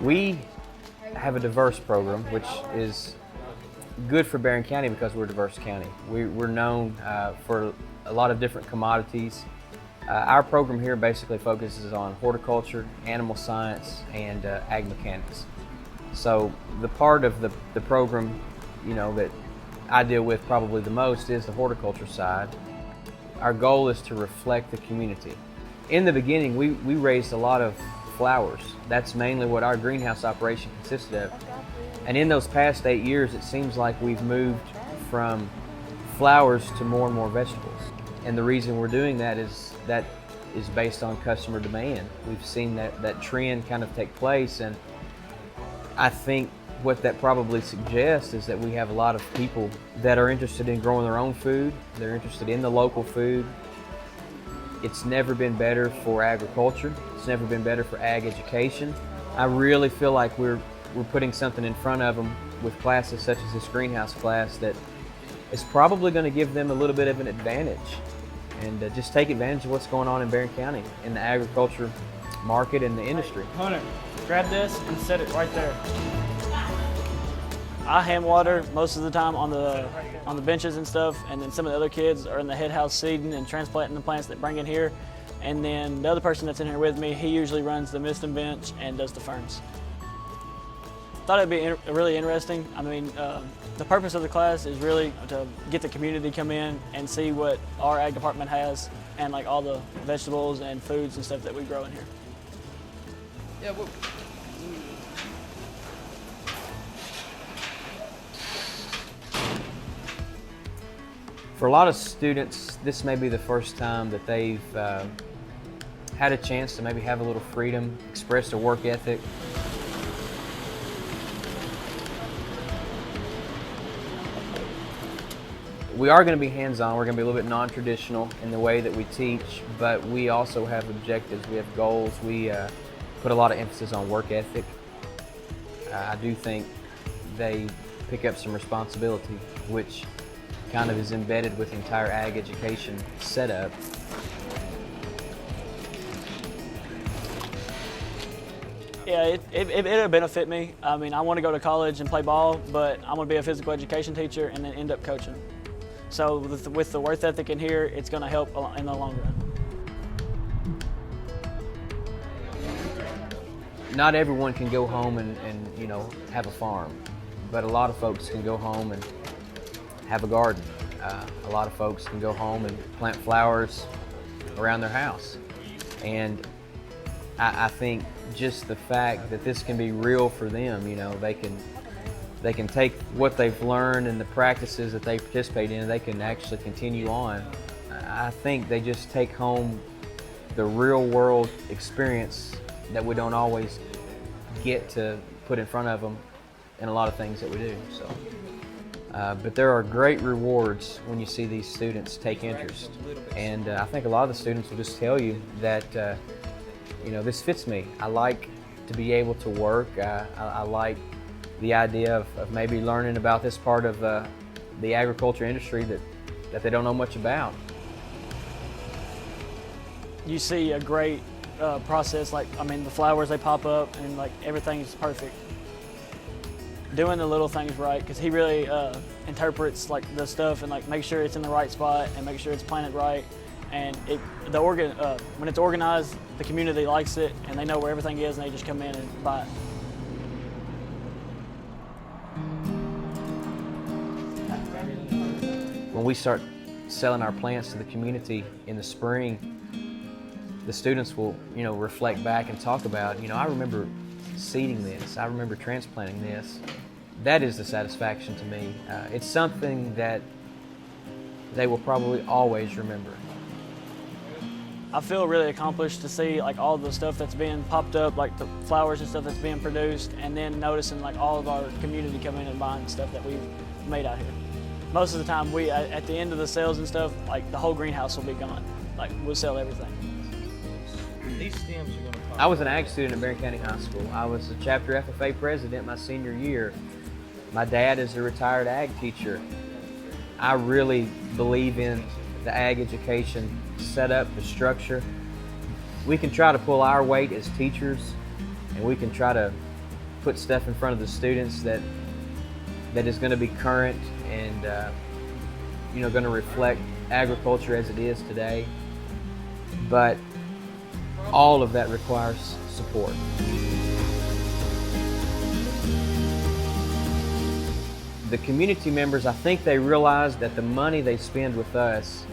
We have a diverse program, which is good for Barren County because we're a diverse county. We're known for a lot of different commodities. Our program here basically focuses on horticulture, animal science, and ag mechanics. So the part of the program, that I deal with probably the most is the horticulture side. Our goal is to reflect the community. In the beginning, we raised a lot of flowers. That's mainly what our greenhouse operation consisted of. And in those past 8 years, it seems like we've moved from flowers to more and more vegetables. And the reason we're doing that is based on customer demand. We've seen that trend kind of take place, and I think what that probably suggests is that we have a lot of people that are interested in growing their own food. They're interested in the local food. It's never been better for agriculture. It's never been better for ag education. I really feel like we're putting something in front of them with classes such as this greenhouse class that is probably going to give them a little bit of an advantage, and just take advantage of what's going on in Barren County in the agriculture market and the industry. Hunter, grab this and set it right there. I hand water most of the time on the benches and stuff, and then some of the other kids are in the head house seeding and transplanting the plants that bring in here. And then the other person that's in here with me, he usually runs the misting bench and does the ferns. Thought it'd be really interesting. I mean, the purpose of the class is really to get the community to come in and see what our ag department has, and like all the vegetables and foods and stuff that we grow in here. Yeah, well, for a lot of students, this may be the first time that they've had a chance to maybe have a little freedom, express their work ethic. We are going to be hands-on. We're going to be a little bit non-traditional in the way that we teach, but we also have objectives. We have goals. We put a lot of emphasis on work ethic. I do think they pick up some responsibility, which kind of is embedded with the entire ag education setup. Yeah, it'll benefit me. I mean, I want to go to college and play ball, but I'm going to be a physical education teacher and then end up coaching. So with the work ethic in here, it's going to help in the long run. Not everyone can go home and have a farm, but a lot of folks can go home and have a garden. A lot of folks can go home and plant flowers around their house. And I think just the fact that this can be real for them, they can take what they've learned and the practices that they participate in, they can actually continue on. I think they just take home the real world experience that we don't always get to put in front of them in a lot of things that we do. So, but there are great rewards when you see these students take interest. And I think a lot of the students will just tell you that, this fits me. I like to be able to work. I like the idea of maybe learning about this part of the agriculture industry that they don't know much about. You see a great process, the flowers, they pop up and everything is perfect. Doing the little things right, because he really interprets the stuff and make sure it's in the right spot and make sure it's planted right. And when it's organized, the community likes it and they know where everything is and they just come in and buy it. When we start selling our plants to the community in the spring, the students will, reflect back and talk about, I remember seeding this, I remember transplanting this. That is the satisfaction to me. It's something that they will probably always remember. I feel really accomplished to see all the stuff that's being popped up, the flowers and stuff that's being produced, and then noticing all of our community come in and buying stuff that we've made out here. Most of the time, at the end of the sales and stuff, the whole greenhouse will be gone. We'll sell everything. these stems are going to pop. I was an ag student at Barren County High School. I was a chapter FFA president my senior year. My dad is a retired ag teacher. I really believe in the ag education setup, the structure. We can try to pull our weight as teachers, and we can try to put stuff in front of the students that is going to be current and going to reflect agriculture as it is today. But all of that requires support. The community members, I think they realize that the money they spend with us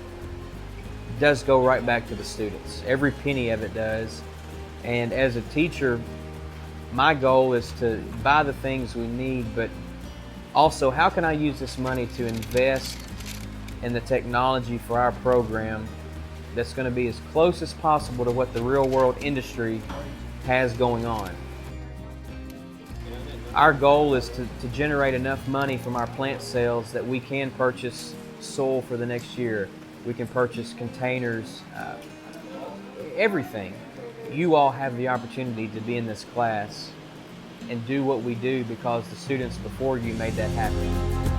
does go right back to the students. Every penny of it does. And as a teacher, my goal is to buy the things we need, but also how can I use this money to invest in the technology for our program that's going to be as close as possible to what the real world industry has going on. Our goal is to generate enough money from our plant sales that we can purchase soil for the next year. We can purchase containers, everything. You all have the opportunity to be in this class and do what we do because the students before you made that happen.